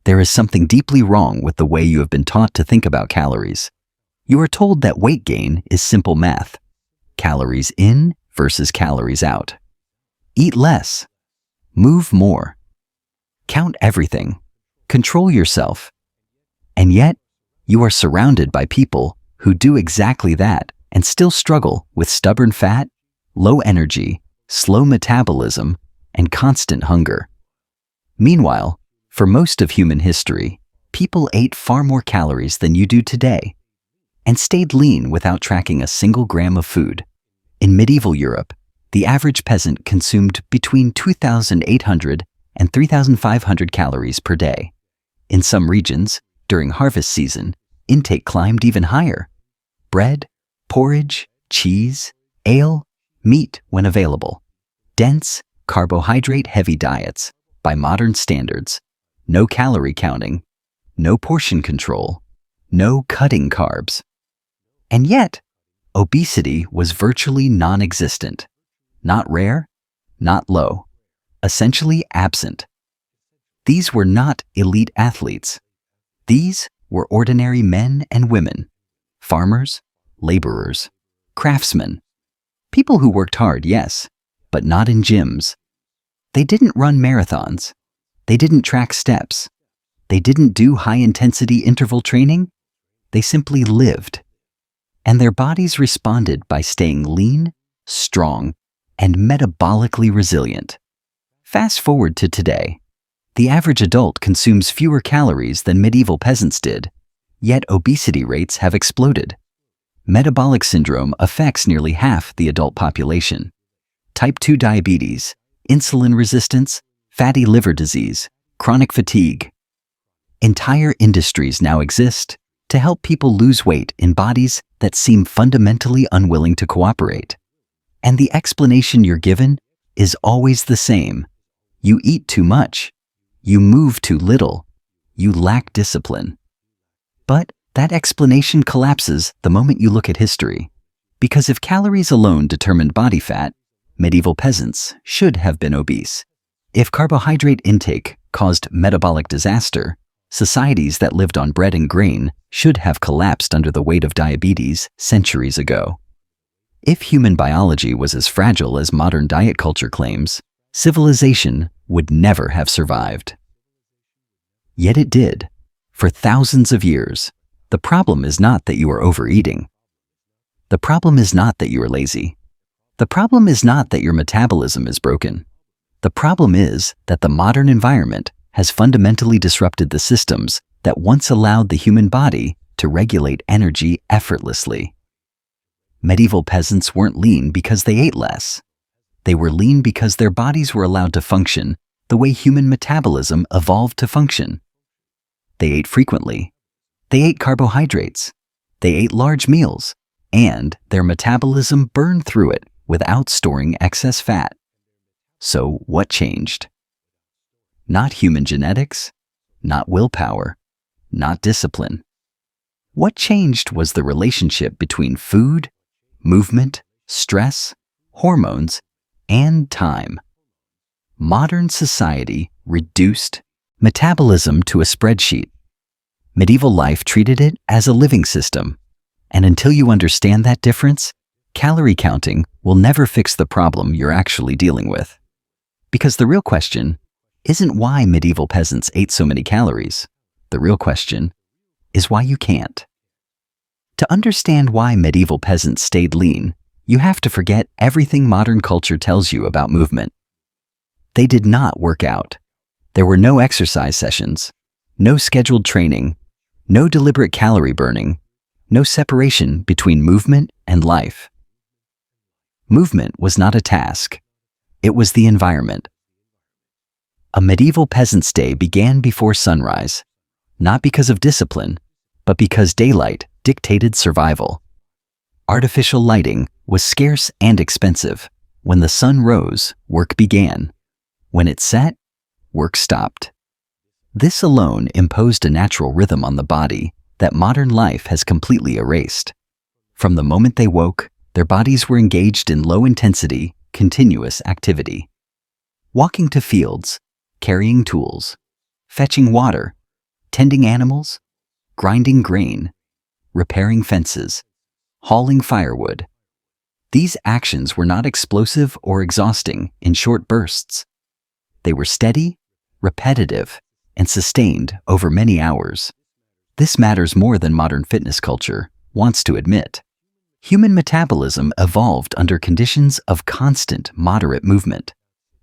There is something deeply wrong with the way you have been taught to think about calories. You are told that weight gain is simple math. Calories in versus calories out. Eat less. Move more. Count everything. Control yourself. And yet, you are surrounded by people who do exactly that and still struggle with stubborn fat, low energy, slow metabolism, and constant hunger. Meanwhile, for most of human history, people ate far more calories than you do today and stayed lean without tracking a single gram of food. In medieval Europe, the average peasant consumed between 2,800 and 3,500 calories per day. In some regions, during harvest season, intake climbed even higher. Bread, porridge, cheese, ale, meat when available. Dense, carbohydrate-heavy diets, by modern standards. No calorie counting, no portion control, no cutting carbs. And yet, obesity was virtually non-existent. Not rare, not low, essentially absent. These were not elite athletes. These were ordinary men and women, farmers, laborers, craftsmen, people who worked hard, yes, but not in gyms. They didn't run marathons. They didn't track steps. They didn't do high-intensity interval training. They simply lived. And their bodies responded by staying lean, strong, and metabolically resilient. Fast forward to today. The average adult consumes fewer calories than medieval peasants did, yet obesity rates have exploded. Metabolic syndrome affects nearly half the adult population. Type 2 diabetes, insulin resistance, fatty liver disease, chronic fatigue. Entire industries now exist to help people lose weight in bodies that seem fundamentally unwilling to cooperate. And the explanation you're given is always the same. You eat too much. You move too little. You lack discipline. But that explanation collapses the moment you look at history. Because if calories alone determined body fat, medieval peasants should have been obese. If carbohydrate intake caused metabolic disaster, societies that lived on bread and grain should have collapsed under the weight of diabetes centuries ago. If human biology was as fragile as modern diet culture claims, civilization would never have survived. Yet it did, for thousands of years. The problem is not that you are overeating. The problem is not that you are lazy. The problem is not that your metabolism is broken. The problem is that the modern environment has fundamentally disrupted the systems that once allowed the human body to regulate energy effortlessly. Medieval peasants weren't lean because they ate less. They were lean because their bodies were allowed to function the way human metabolism evolved to function. They ate frequently. They ate carbohydrates. They ate large meals, and their metabolism burned through it without storing excess fat. So what changed? Not human genetics, not willpower, not discipline. What changed was the relationship between food, movement, stress, hormones, and time. Modern society reduced metabolism to a spreadsheet. Medieval life treated it as a living system. And until you understand that difference, calorie counting will never fix the problem you're actually dealing with. Because the real question isn't why medieval peasants ate so many calories. The real question is why you can't. To understand why medieval peasants stayed lean, you have to forget everything modern culture tells you about movement. They did not work out. There were no exercise sessions, no scheduled training, no deliberate calorie burning, no separation between movement and life. Movement was not a task. It was the environment. A medieval peasant's day began before sunrise, not because of discipline, but because daylight dictated survival. Artificial lighting was scarce and expensive. When the sun rose, work began. When it set, work stopped. This alone imposed a natural rhythm on the body that modern life has completely erased. From the moment they woke, their bodies were engaged in low-intensity, continuous activity. Walking to fields, carrying tools, fetching water, tending animals, grinding grain, repairing fences, hauling firewood. These actions were not explosive or exhausting in short bursts. They were steady, repetitive, and sustained over many hours. This matters more than modern fitness culture wants to admit. Human metabolism evolved under conditions of constant, moderate movement,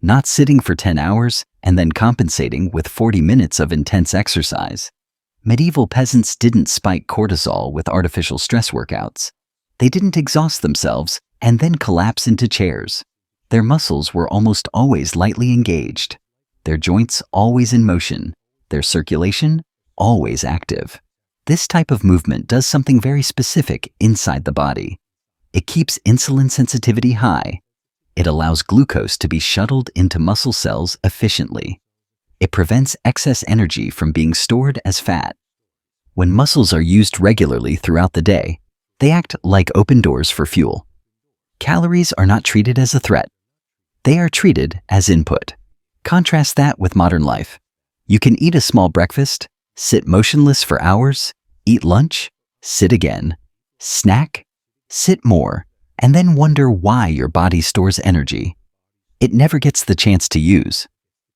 not sitting for 10 hours and then compensating with 40 minutes of intense exercise. Medieval peasants didn't spike cortisol with artificial stress workouts. They didn't exhaust themselves and then collapse into chairs. Their muscles were almost always lightly engaged, their joints always in motion, their circulation always active. This type of movement does something very specific inside the body. It keeps insulin sensitivity high. It allows glucose to be shuttled into muscle cells efficiently. It prevents excess energy from being stored as fat. When muscles are used regularly throughout the day, they act like open doors for fuel. Calories are not treated as a threat. They are treated as input. Contrast that with modern life. You can eat a small breakfast, sit motionless for hours, eat lunch, sit again, snack, sit more, and then wonder why your body stores energy it never gets the chance to use.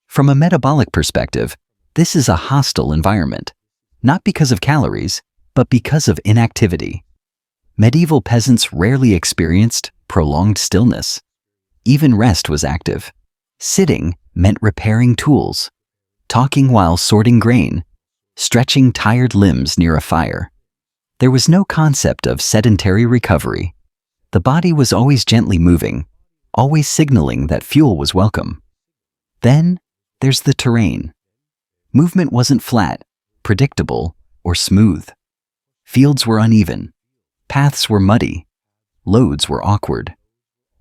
From a metabolic perspective, this is a hostile environment, not because of calories, but because of inactivity. Medieval peasants rarely experienced prolonged stillness. Even rest was active. Sitting meant repairing tools, talking while sorting grain, stretching tired limbs near a fire. There was no concept of sedentary recovery. The body was always gently moving, always signaling that fuel was welcome. Then there's the terrain. Movement wasn't flat, predictable, or smooth. Fields were uneven. Paths were muddy. Loads were awkward.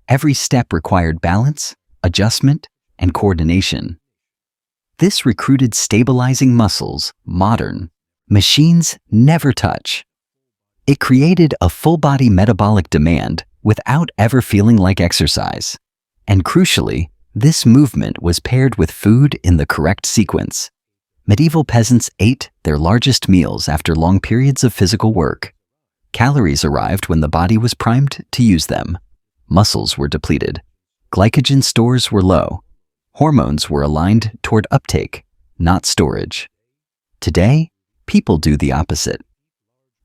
Every step required balance, adjustment, and coordination. This recruited stabilizing muscles modern machines never touch. It created a full-body metabolic demand without ever feeling like exercise. And crucially, this movement was paired with food in the correct sequence. Medieval peasants ate their largest meals after long periods of physical work. Calories arrived when the body was primed to use them. Muscles were depleted. Glycogen stores were low. Hormones were aligned toward uptake, not storage. Today, people do the opposite.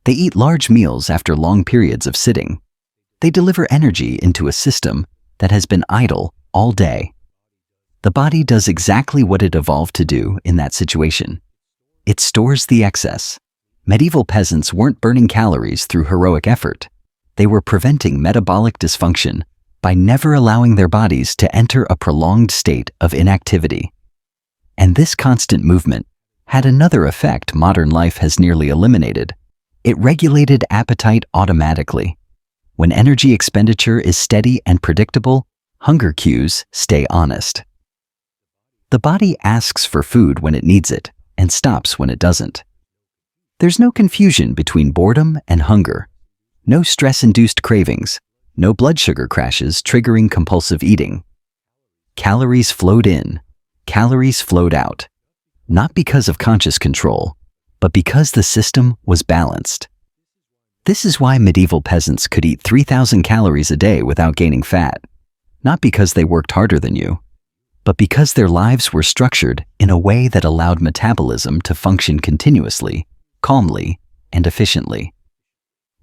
They eat large meals after long periods of sitting. They deliver energy into a system that has been idle all day. The body does exactly what it evolved to do in that situation. It stores the excess. Medieval peasants weren't burning calories through heroic effort. They were preventing metabolic dysfunction by never allowing their bodies to enter a prolonged state of inactivity. And this constant movement had another effect modern life has nearly eliminated. It regulated appetite automatically. When energy expenditure is steady and predictable, hunger cues stay honest. The body asks for food when it needs it and stops when it doesn't. There's no confusion between boredom and hunger, no stress-induced cravings, no blood sugar crashes triggering compulsive eating. Calories flowed in, calories flowed out, not because of conscious control, but because the system was balanced. This is why medieval peasants could eat 3,000 calories a day without gaining fat, not because they worked harder than you, but because their lives were structured in a way that allowed metabolism to function continuously, calmly, and efficiently.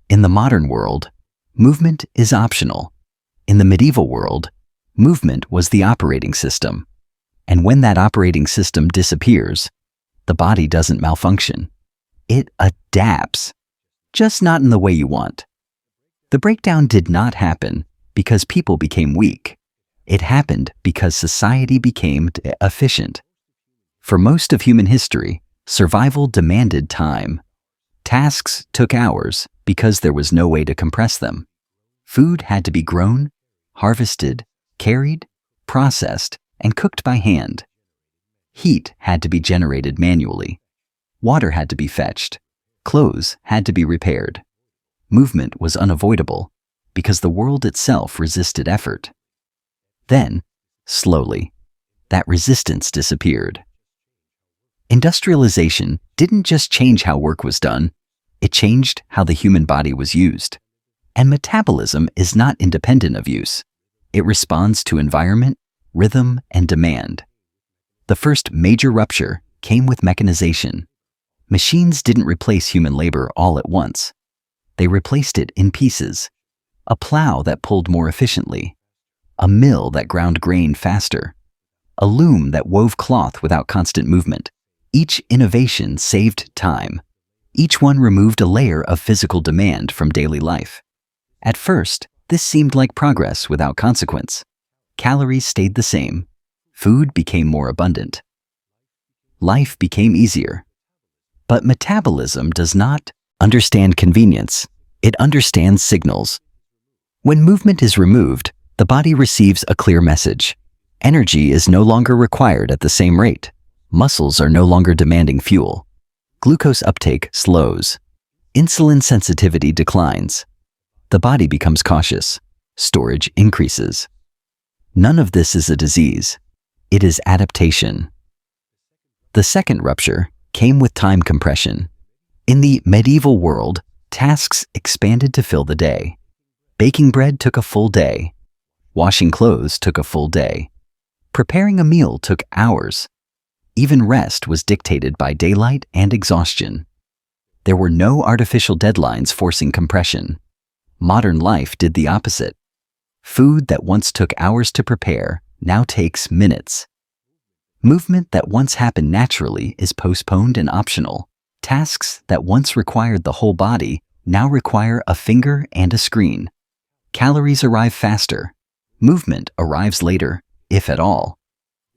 In the modern world, movement is optional. In the medieval world, movement was the operating system. And when that operating system disappears, the body doesn't malfunction. It adapts, just not in the way you want. The breakdown did not happen because people became weak. It happened because society became efficient. For most of human history, survival demanded time. Tasks took hours because there was no way to compress them. Food had to be grown, harvested, carried, processed, and cooked by hand. Heat had to be generated manually. Water had to be fetched. Clothes had to be repaired. Movement was unavoidable because the world itself resisted effort. Then, slowly, that resistance disappeared. Industrialization didn't just change how work was done, it changed how the human body was used. And metabolism is not independent of use. It responds to environment, rhythm, and demand. The first major rupture came with mechanization. Machines didn't replace human labor all at once. They replaced it in pieces. A plow that pulled more efficiently. A mill that ground grain faster. A loom that wove cloth without constant movement. Each innovation saved time. Each one removed a layer of physical demand from daily life. At first, this seemed like progress without consequence. Calories stayed the same. Food became more abundant. Life became easier. But metabolism does not understand convenience. It understands signals. When movement is removed, the body receives a clear message. Energy is no longer required at the same rate. Muscles are no longer demanding fuel. Glucose uptake slows. Insulin sensitivity declines. The body becomes cautious. Storage increases. None of this is a disease. It is adaptation. The second rupture came with time compression. In the medieval world, tasks expanded to fill the day. Baking bread took a full day. Washing clothes took a full day. Preparing a meal took hours. Even rest was dictated by daylight and exhaustion. There were no artificial deadlines forcing compression. Modern life did the opposite. Food that once took hours to prepare now takes minutes. Movement that once happened naturally is postponed and optional. Tasks that once required the whole body now require a finger and a screen. Calories arrive faster. Movement arrives later, if at all.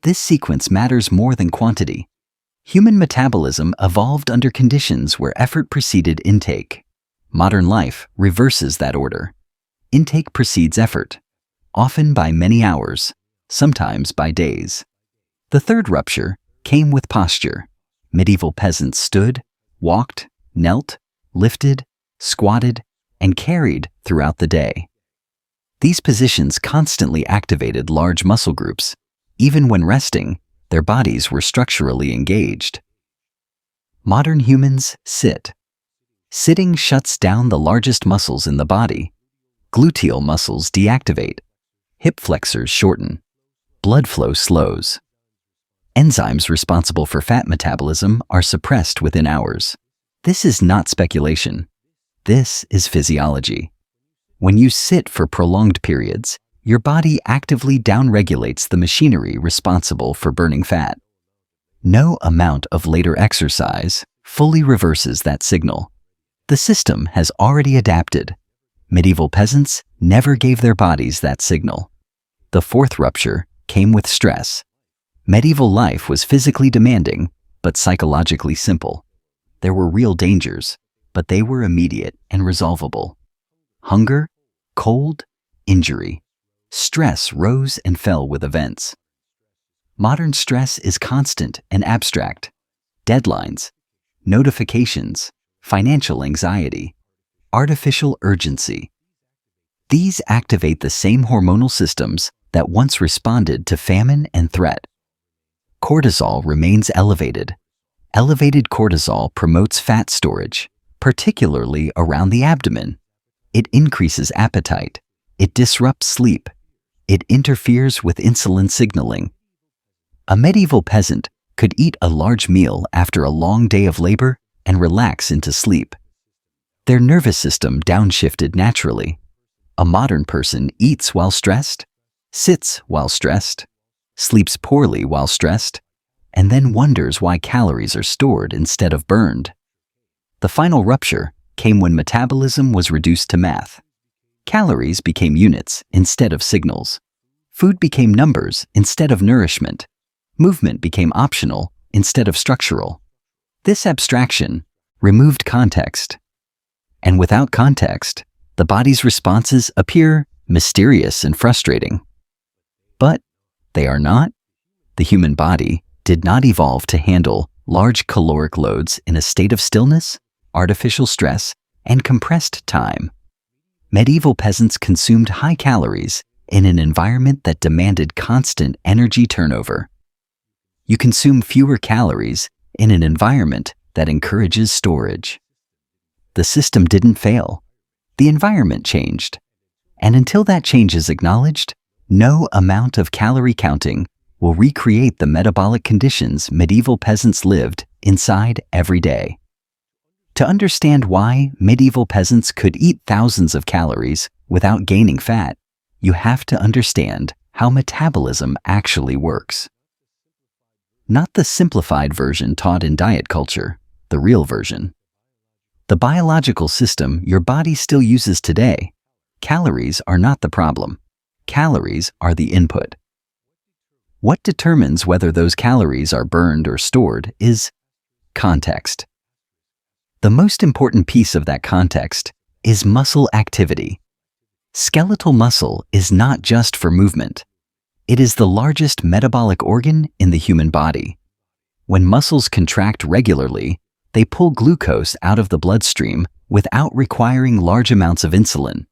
This sequence matters more than quantity. Human metabolism evolved under conditions where effort preceded intake. Modern life reverses that order. Intake precedes effort, often by many hours, sometimes by days. The third rupture came with posture. Medieval peasants stood, walked, knelt, lifted, squatted, and carried throughout the day. These positions constantly activated large muscle groups. Even when resting, their bodies were structurally engaged. Modern humans sit. Sitting shuts down the largest muscles in the body. Gluteal muscles deactivate. Hip flexors shorten. Blood flow slows. Enzymes responsible for fat metabolism are suppressed within hours. This is not speculation. This is physiology. When you sit for prolonged periods, your body actively downregulates the machinery responsible for burning fat. No amount of later exercise fully reverses that signal. The system has already adapted. Medieval peasants never gave their bodies that signal. The fourth rupture came with stress. Medieval life was physically demanding, but psychologically simple. There were real dangers, but they were immediate and resolvable. Hunger, cold, injury. Stress rose and fell with events. Modern stress is constant and abstract. Deadlines, notifications, financial anxiety, artificial urgency. These activate the same hormonal systems that once responded to famine and threat. Cortisol remains elevated. Elevated cortisol promotes fat storage, particularly around the abdomen. It increases appetite. It disrupts sleep. It interferes with insulin signaling. A medieval peasant could eat a large meal after a long day of labor and relax into sleep. Their nervous system downshifted naturally. A modern person eats while stressed, sits while stressed, sleeps poorly while stressed, and then wonders why calories are stored instead of burned. The final rupture came when metabolism was reduced to math. Calories became units instead of signals. Food became numbers instead of nourishment. Movement became optional instead of structural. This abstraction removed context. And without context, the body's responses appear mysterious and frustrating. But they are not. The human body did not evolve to handle large caloric loads in a state of stillness, artificial stress, and compressed time. Medieval peasants consumed high calories in an environment that demanded constant energy turnover. You consume fewer calories in an environment that encourages storage. The system didn't fail. The environment changed. And until that change is acknowledged, no amount of calorie counting will recreate the metabolic conditions medieval peasants lived inside every day. To understand why medieval peasants could eat thousands of calories without gaining fat, you have to understand how metabolism actually works. Not the simplified version taught in diet culture, the real version. The biological system your body still uses today. Calories are not the problem. Calories are the input. What determines whether those calories are burned or stored is context. The most important piece of that context is muscle activity. Skeletal muscle is not just for movement. It is the largest metabolic organ in the human body. When muscles contract regularly, they pull glucose out of the bloodstream without requiring large amounts of insulin.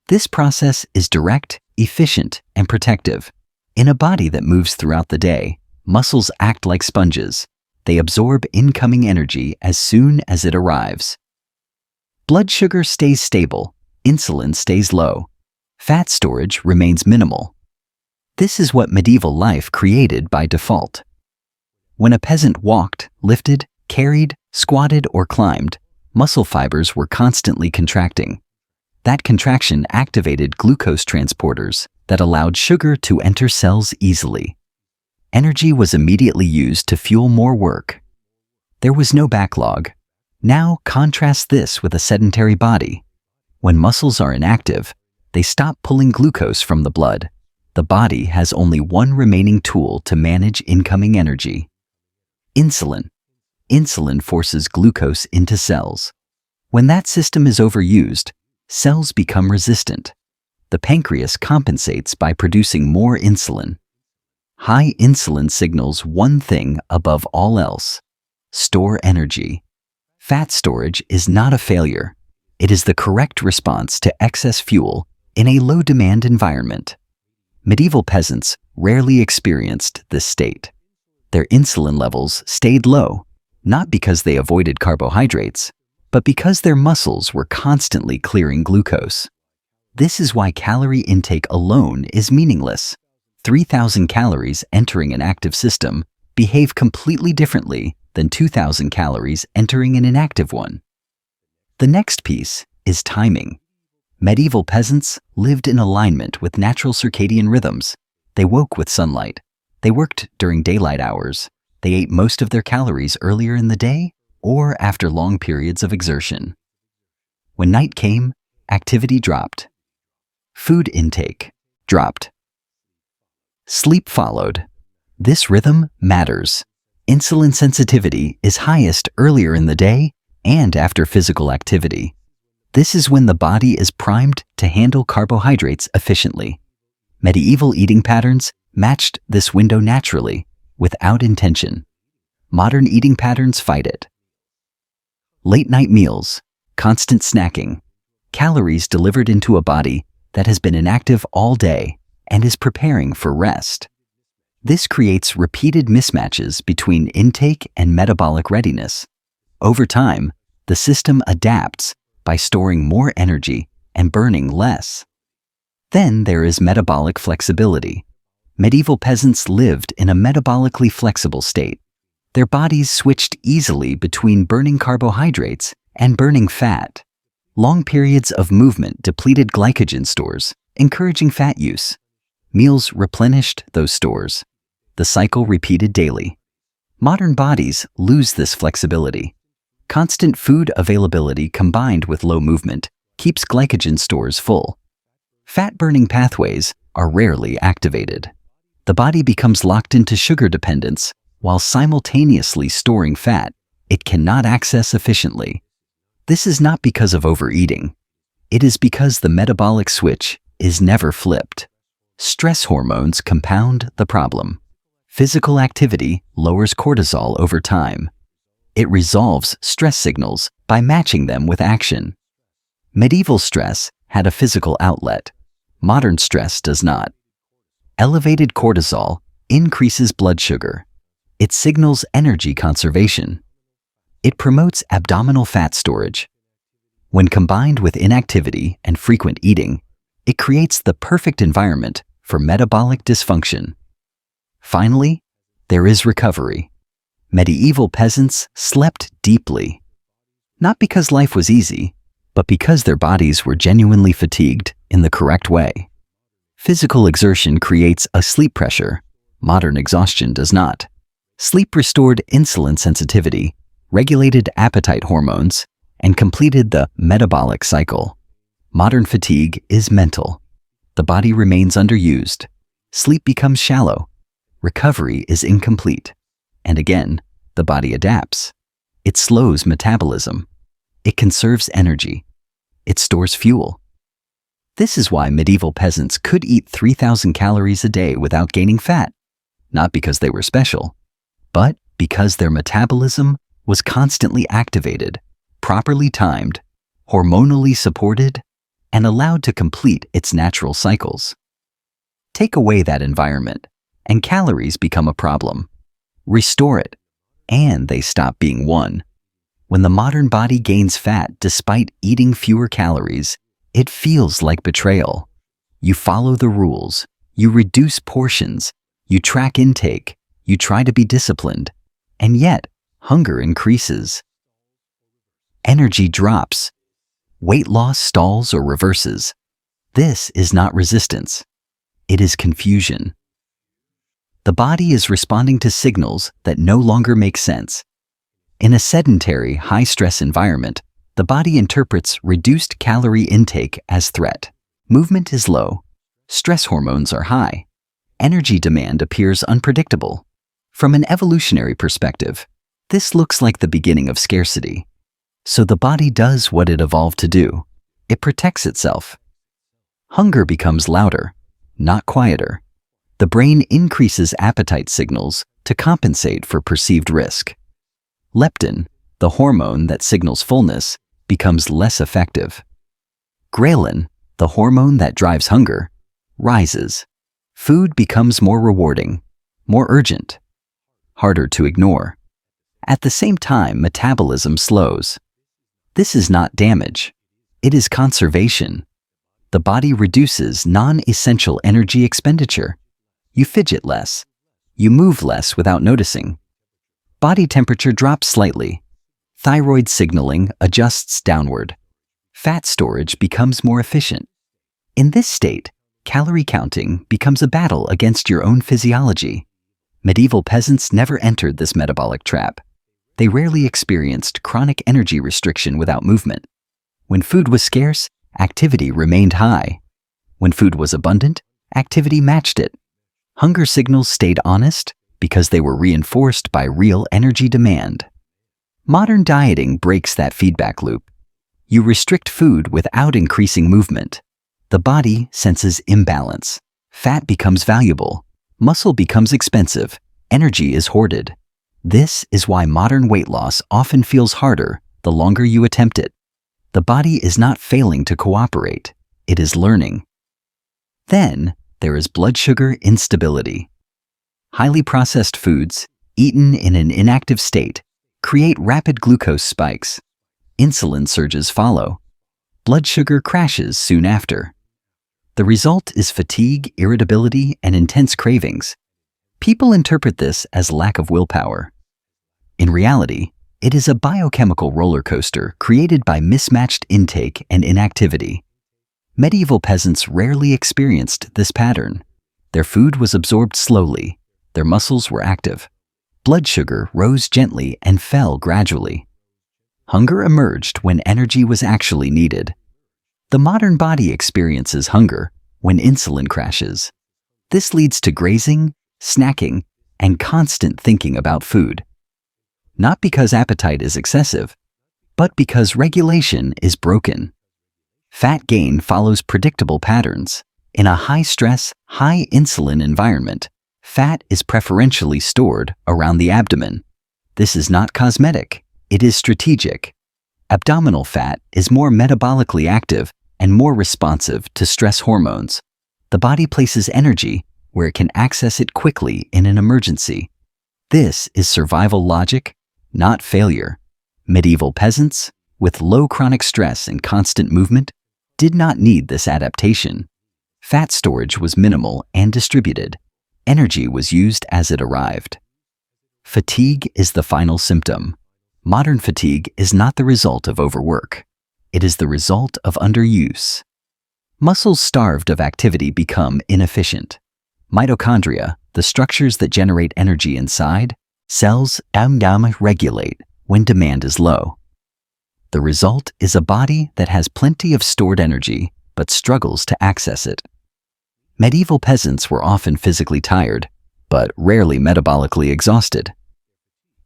This process is direct, efficient, and protective. In a body that moves throughout the day, muscles act like sponges. They absorb incoming energy as soon as it arrives. Blood sugar stays stable, insulin stays low. Fat storage remains minimal. This is what medieval life created by default. When a peasant walked, lifted, carried, squatted, or climbed, muscle fibers were constantly contracting. That contraction activated glucose transporters that allowed sugar to enter cells easily. Energy was immediately used to fuel more work. There was no backlog. Now contrast this with a sedentary body. When muscles are inactive, they stop pulling glucose from the blood. The body has only one remaining tool to manage incoming energy: insulin. Insulin forces glucose into cells. When that system is overused, cells become resistant. The pancreas compensates by producing more insulin. High insulin signals one thing above all else: store energy. Fat storage is not a failure. It is the correct response to excess fuel in a low-demand environment. Medieval peasants rarely experienced this state. Their insulin levels stayed low, not because they avoided carbohydrates, but because their muscles were constantly clearing glucose. This is why calorie intake alone is meaningless. 3,000 calories entering an active system behave completely differently than 2,000 calories entering an inactive one. The next piece is timing. Medieval peasants lived in alignment with natural circadian rhythms. They woke with sunlight. They worked during daylight hours. They ate most of their calories earlier in the day or after long periods of exertion. When night came, activity dropped. Food intake dropped. Sleep followed. This rhythm matters. Insulin sensitivity is highest earlier in the day and after physical activity. This is when the body is primed to handle carbohydrates efficiently. Medieval eating patterns matched this window naturally, without intention. Modern eating patterns fight it. Late-night meals, constant snacking, calories delivered into a body that has been inactive all day and is preparing for rest. This creates repeated mismatches between intake and metabolic readiness. Over time, the system adapts by storing more energy and burning less. Then there is metabolic flexibility. Medieval peasants lived in a metabolically flexible state. Their bodies switched easily between burning carbohydrates and burning fat. Long periods of movement depleted glycogen stores, encouraging fat use. Meals replenished those stores. The cycle repeated daily. Modern bodies lose this flexibility. Constant food availability combined with low movement keeps glycogen stores full. Fat-burning pathways are rarely activated. The body becomes locked into sugar dependence while simultaneously storing fat it cannot access efficiently. This is not because of overeating. It is because the metabolic switch is never flipped. Stress hormones compound the problem. Physical activity lowers cortisol over time. It resolves stress signals by matching them with action. Medieval stress had a physical outlet. Modern stress does not. Elevated cortisol increases blood sugar. It signals energy conservation. It promotes abdominal fat storage. When combined with inactivity and frequent eating, it creates the perfect environment for metabolic dysfunction. Finally, there is recovery. Medieval peasants slept deeply. Not because life was easy, but because their bodies were genuinely fatigued in the correct way. Physical exertion creates a sleep pressure. Modern exhaustion does not. Sleep restored insulin sensitivity, regulated appetite hormones, and completed the metabolic cycle. Modern fatigue is mental. The body remains underused. Sleep becomes shallow. Recovery is incomplete. And again, the body adapts. It slows metabolism. It conserves energy. It stores fuel. This is why medieval peasants could eat 3,000 calories a day without gaining fat, not because they were special, but because their metabolism was constantly activated, properly timed, hormonally supported, and allowed to complete its natural cycles. Take away that environment, and calories become a problem. Restore it, and they stop being one. When the modern body gains fat despite eating fewer calories, it feels like betrayal. You follow the rules, you reduce portions, you track intake, you try to be disciplined, and yet hunger increases. Energy drops. Weight loss stalls or reverses. This is not resistance. It is confusion. The body is responding to signals that no longer make sense. In a sedentary, high-stress environment, the body interprets reduced calorie intake as threat. Movement is low. Stress hormones are high. Energy demand appears unpredictable. From an evolutionary perspective, this looks like the beginning of scarcity. So the body does what it evolved to do. It protects itself. Hunger becomes louder, not quieter. The brain increases appetite signals to compensate for perceived risk. Leptin, the hormone that signals fullness, becomes less effective. Ghrelin, the hormone that drives hunger, rises. Food becomes more rewarding, more urgent, harder to ignore. At the same time, metabolism slows. This is not damage. It is conservation. The body reduces non-essential energy expenditure. You fidget less. You move less without noticing. Body temperature drops slightly. Thyroid signaling adjusts downward. Fat storage becomes more efficient. In this state, calorie counting becomes a battle against your own physiology. Medieval peasants never entered this metabolic trap. They rarely experienced chronic energy restriction without movement. When food was scarce, activity remained high. When food was abundant, activity matched it. Hunger signals stayed honest because they were reinforced by real energy demand. Modern dieting breaks that feedback loop. You restrict food without increasing movement. The body senses imbalance. Fat becomes valuable. Muscle becomes expensive. Energy is hoarded. This is why modern weight loss often feels harder the longer you attempt it. The body is not failing to cooperate. It is learning. Then, there is blood sugar instability. Highly processed foods, eaten in an inactive state, create rapid glucose spikes. Insulin surges follow. Blood sugar crashes soon after. The result is fatigue, irritability, and intense cravings. People interpret this as lack of willpower. In reality, it is a biochemical roller coaster created by mismatched intake and inactivity. Medieval peasants rarely experienced this pattern. Their food was absorbed slowly. Their muscles were active. Blood sugar rose gently and fell gradually. Hunger emerged when energy was actually needed. The modern body experiences hunger when insulin crashes. This leads to grazing, snacking, and constant thinking about food. Not because appetite is excessive, but because regulation is broken. Fat gain follows predictable patterns. In a high-stress, high-insulin environment, fat is preferentially stored around the abdomen. This is not cosmetic, it is strategic. Abdominal fat is more metabolically active and more responsive to stress hormones. The body places energy where it can access it quickly in an emergency. This is survival logic, not failure. Medieval peasants, with low chronic stress and constant movement, did not need this adaptation. Fat storage was minimal and distributed. Energy was used as it arrived. Fatigue is the final symptom. Modern fatigue is not the result of overwork. It is the result of underuse. Muscles starved of activity become inefficient. Mitochondria, the structures that generate energy inside, cells regulate when demand is low. The result is a body that has plenty of stored energy but struggles to access it. Medieval peasants were often physically tired, but rarely metabolically exhausted.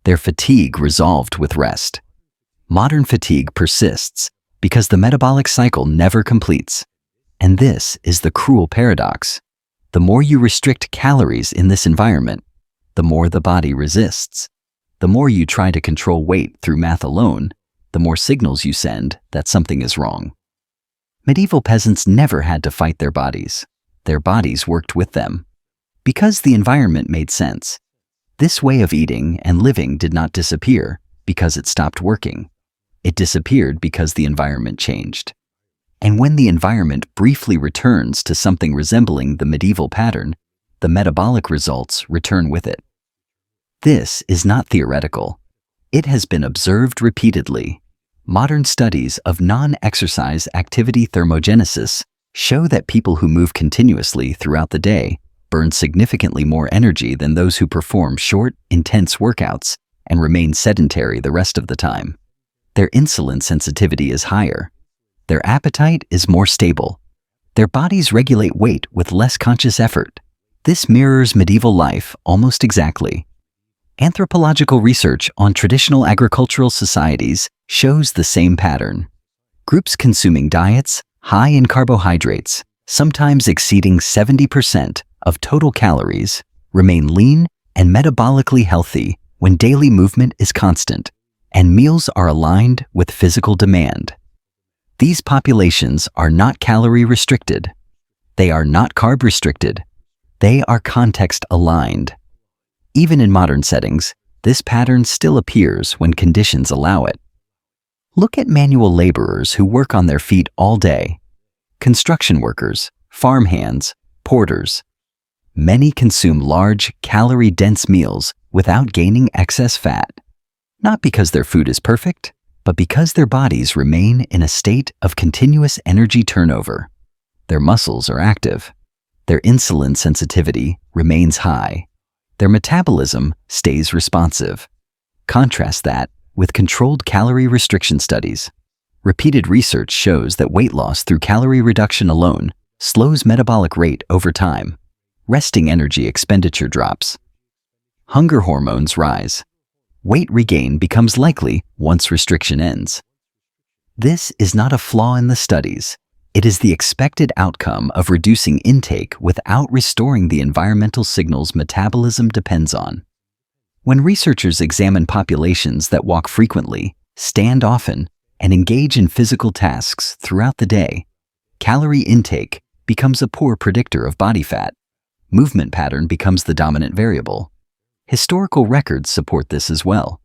Their fatigue resolved with rest. Modern fatigue persists because the metabolic cycle never completes. And this is the cruel paradox. The more you restrict calories in this environment, the more the body resists. The more you try to control weight through math alone, the more signals you send that something is wrong. Medieval peasants never had to fight their bodies. Their bodies worked with them. Because the environment made sense. This way of eating and living did not disappear because it stopped working. It disappeared because the environment changed. And when the environment briefly returns to something resembling the medieval pattern, the metabolic results return with it. This is not theoretical. It has been observed repeatedly. Modern studies of non-exercise activity thermogenesis show that people who move continuously throughout the day burn significantly more energy than those who perform short, intense workouts and remain sedentary the rest of the time. Their insulin sensitivity is higher. Their appetite is more stable. Their bodies regulate weight with less conscious effort. This mirrors medieval life almost exactly. Anthropological research on traditional agricultural societies shows the same pattern. Groups consuming diets high in carbohydrates, sometimes exceeding 70% of total calories, remain lean and metabolically healthy when daily movement is constant and meals are aligned with physical demand. These populations are not calorie restricted. They are not carb restricted. They are context aligned. Even in modern settings, this pattern still appears when conditions allow it. Look at manual laborers who work on their feet all day. Construction workers, farmhands, porters. Many consume large, calorie-dense meals without gaining excess fat. Not because their food is perfect, but because their bodies remain in a state of continuous energy turnover. Their muscles are active. Their insulin sensitivity remains high. Their metabolism stays responsive. Contrast that with controlled calorie restriction studies. Repeated research shows that weight loss through calorie reduction alone slows metabolic rate over time. Resting energy expenditure drops. Hunger hormones rise. Weight regain becomes likely once restriction ends. This is not a flaw in the studies. It is the expected outcome of reducing intake without restoring the environmental signals metabolism depends on. When researchers examine populations that walk frequently, stand often, and engage in physical tasks throughout the day, calorie intake becomes a poor predictor of body fat. Movement pattern becomes the dominant variable. Historical records support this as well.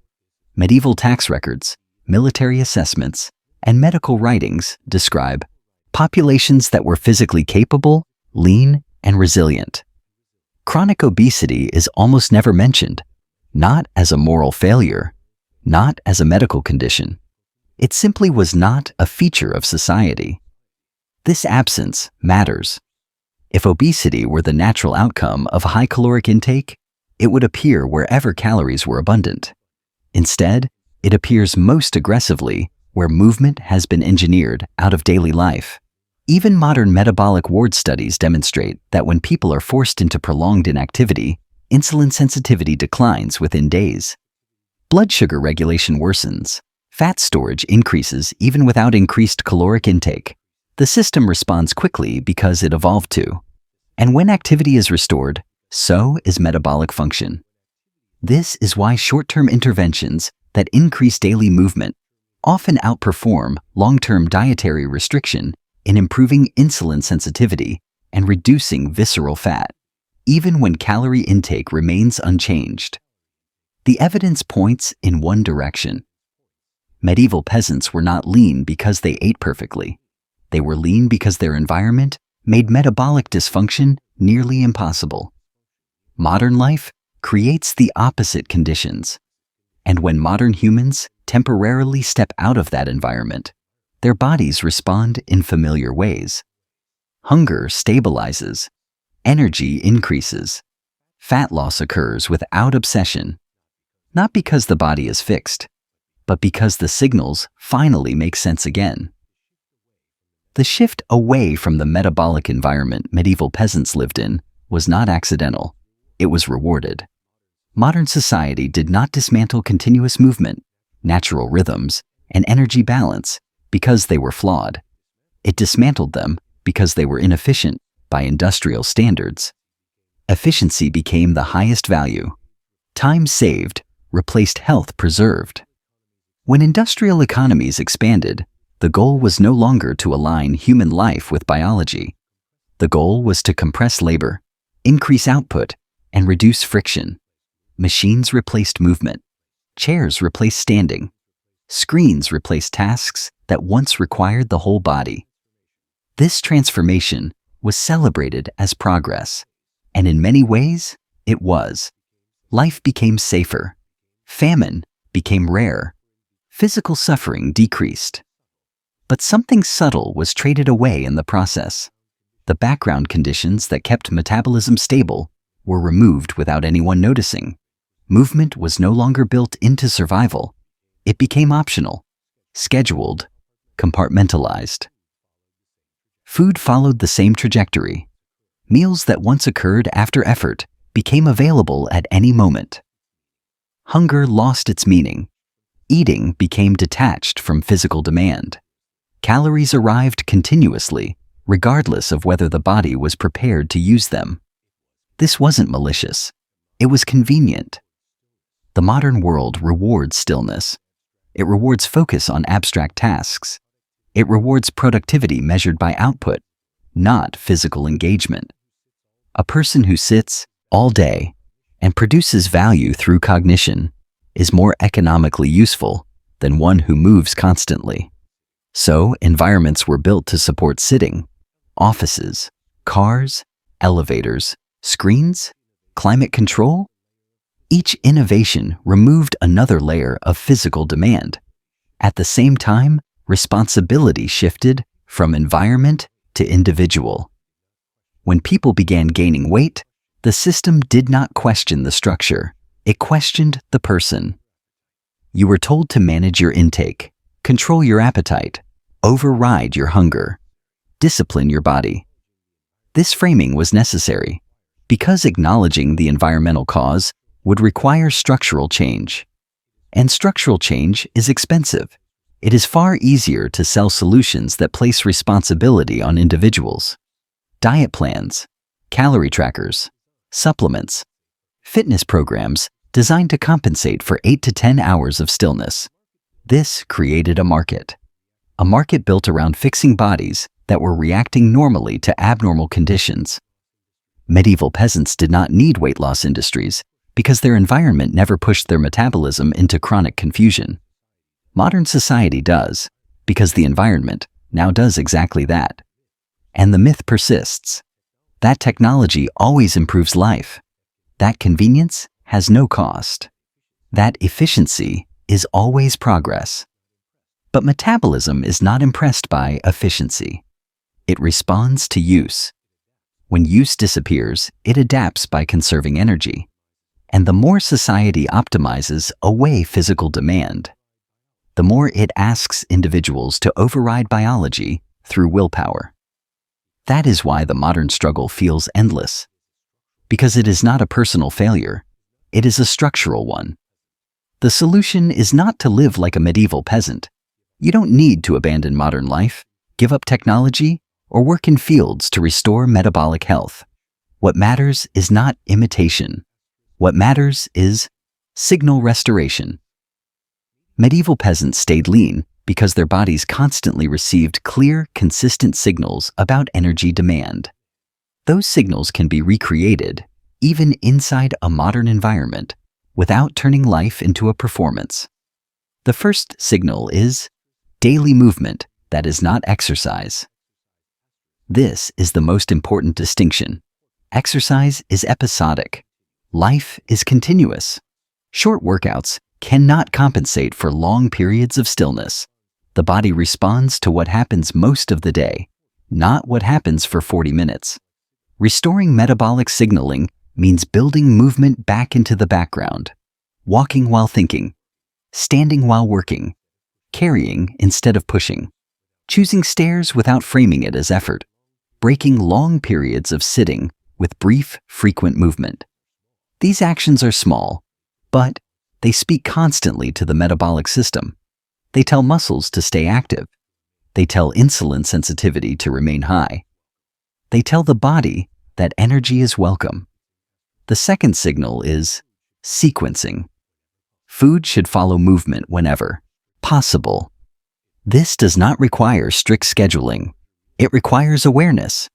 Medieval tax records, military assessments, and medical writings describe populations that were physically capable, lean, and resilient. Chronic obesity is almost never mentioned, not as a moral failure, not as a medical condition. It simply was not a feature of society. This absence matters. If obesity were the natural outcome of high caloric intake, it would appear wherever calories were abundant. Instead, it appears most aggressively where movement has been engineered out of daily life. Even modern metabolic ward studies demonstrate that when people are forced into prolonged inactivity, insulin sensitivity declines within days. Blood sugar regulation worsens. Fat storage increases even without increased caloric intake. The system responds quickly because it evolved to. And when activity is restored, so is metabolic function. This is why short-term interventions that increase daily movement often outperform long-term dietary restriction in improving insulin sensitivity and reducing visceral fat, even when calorie intake remains unchanged. The evidence points in one direction. Medieval peasants were not lean because they ate perfectly. They were lean because their environment made metabolic dysfunction nearly impossible. Modern life creates the opposite conditions. And when modern humans temporarily step out of that environment, their bodies respond in familiar ways. Hunger stabilizes, energy increases, fat loss occurs without obsession, not because the body is fixed, but because the signals finally make sense again. The shift away from the metabolic environment medieval peasants lived in was not accidental, it was rewarded. Modern society did not dismantle continuous movement, natural rhythms, and energy balance because they were flawed. It dismantled them because they were inefficient by industrial standards. Efficiency became the highest value. Time saved replaced health preserved. When industrial economies expanded, the goal was no longer to align human life with biology. The goal was to compress labor, increase output, and reduce friction. Machines replaced movement. Chairs replaced standing. Screens replaced tasks that once required the whole body. This transformation was celebrated as progress, and in many ways, it was. Life became safer. Famine became rare. Physical suffering decreased. But something subtle was traded away in the process. The background conditions that kept metabolism stable were removed without anyone noticing. Movement was no longer built into survival. It became optional, scheduled, compartmentalized. Food followed the same trajectory. Meals that once occurred after effort became available at any moment. Hunger lost its meaning. Eating became detached from physical demand. Calories arrived continuously, regardless of whether the body was prepared to use them. This wasn't malicious. It was convenient. The modern world rewards stillness. It rewards focus on abstract tasks. It rewards productivity measured by output, not physical engagement. A person who sits all day and produces value through cognition is more economically useful than one who moves constantly. So, environments were built to support sitting. Offices, cars, elevators, screens, climate control. Each innovation removed another layer of physical demand. At the same time, responsibility shifted from environment to individual. When people began gaining weight, the system did not question the structure. It questioned the person. You were told to manage your intake, control your appetite, override your hunger, discipline your body. This framing was necessary because acknowledging the environmental cause would require structural change. And structural change is expensive. It is far easier to sell solutions that place responsibility on individuals. Diet plans, calorie trackers, supplements, fitness programs designed to compensate for 8 to 10 hours of stillness. This created a market built around fixing bodies that were reacting normally to abnormal conditions. Medieval peasants did not need weight loss industries because their environment never pushed their metabolism into chronic confusion. Modern society does, because the environment now does exactly that. And the myth persists. That technology always improves life. That convenience has no cost. That efficiency is always progress. But metabolism is not impressed by efficiency. It responds to use. When use disappears, it adapts by conserving energy. And the more society optimizes away physical demand, the more it asks individuals to override biology through willpower. That is why the modern struggle feels endless. Because it is not a personal failure, it is a structural one. The solution is not to live like a medieval peasant. You don't need to abandon modern life, give up technology, or work in fields to restore metabolic health. What matters is not imitation. What matters is signal restoration. Medieval peasants stayed lean because their bodies constantly received clear, consistent signals about energy demand. Those signals can be recreated, even inside a modern environment, without turning life into a performance. The first signal is daily movement that is not exercise. This is the most important distinction. Exercise is episodic. Life is continuous. Short workouts cannot compensate for long periods of stillness. The body responds to what happens most of the day, not what happens for 40 minutes. Restoring metabolic signaling means building movement back into the background, walking while thinking, standing while working, carrying instead of pushing, choosing stairs without framing it as effort, breaking long periods of sitting with brief, frequent movement. These actions are small, but they speak constantly to the metabolic system. They tell muscles to stay active. They tell insulin sensitivity to remain high. They tell the body that energy is welcome. The second signal is sequencing. Food should follow movement whenever possible. This does not require strict scheduling. It requires awareness.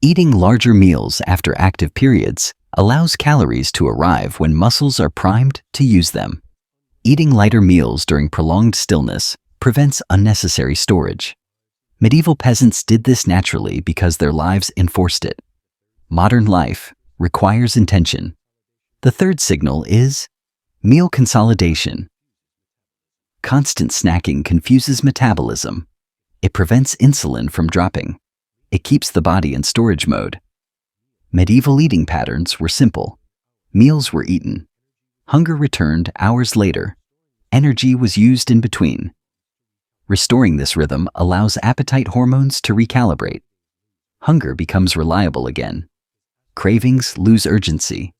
Eating larger meals after active periods allows calories to arrive when muscles are primed to use them. Eating lighter meals during prolonged stillness prevents unnecessary storage. Medieval peasants did this naturally because their lives enforced it. Modern life requires intention. The third signal is meal consolidation. Constant snacking confuses metabolism. It prevents insulin from dropping. It keeps the body in storage mode. Medieval eating patterns were simple. Meals were eaten. Hunger returned hours later. Energy was used in between. Restoring this rhythm allows appetite hormones to recalibrate. Hunger becomes reliable again. Cravings lose urgency.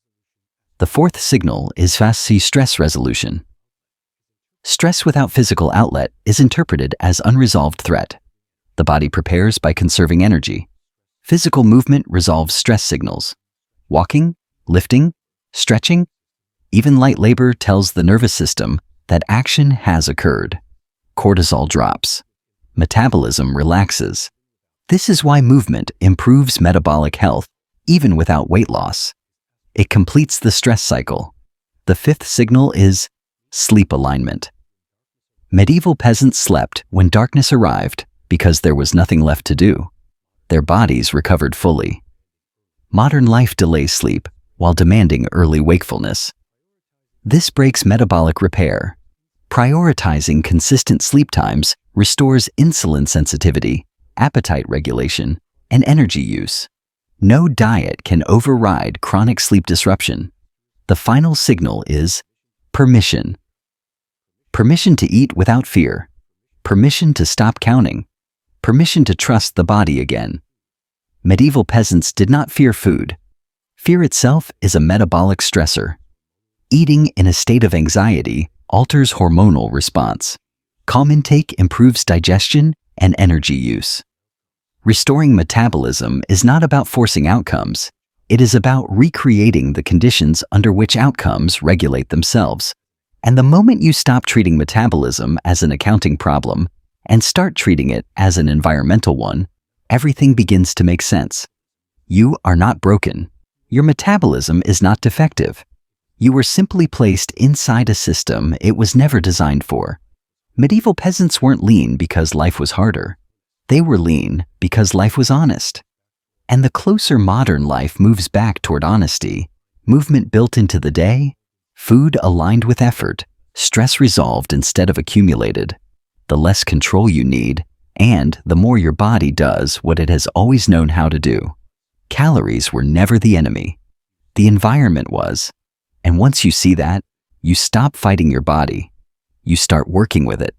The fourth signal is fast stress resolution. Stress without physical outlet is interpreted as unresolved threat. The body prepares by conserving energy. Physical movement resolves stress signals. Walking, lifting, stretching, even light labor tells the nervous system that action has occurred. Cortisol drops. Metabolism relaxes. This is why movement improves metabolic health even without weight loss. It completes the stress cycle. The fifth signal is sleep alignment. Medieval peasants slept when darkness arrived because there was nothing left to do. Their bodies recovered fully. Modern life delays sleep while demanding early wakefulness. This breaks metabolic repair. Prioritizing consistent sleep times restores insulin sensitivity, appetite regulation, and energy use. No diet can override chronic sleep disruption. The final signal is permission. Permission to eat without fear. Permission to stop counting. Permission to trust the body again. Medieval peasants did not fear food. Fear itself is a metabolic stressor. Eating in a state of anxiety alters hormonal response. Calm intake improves digestion and energy use. Restoring metabolism is not about forcing outcomes. It is about recreating the conditions under which outcomes regulate themselves. And the moment you stop treating metabolism as an accounting problem and start treating it as an environmental one, everything begins to make sense. You are not broken. Your metabolism is not defective. You were simply placed inside a system it was never designed for. Medieval peasants weren't lean because life was harder. They were lean because life was honest. And the closer modern life moves back toward honesty, movement built into the day, food aligned with effort, stress resolved instead of accumulated, the less control you need, and the more your body does what it has always known how to do. Calories were never the enemy. The environment was. And once you see that, you stop fighting your body. You start working with it.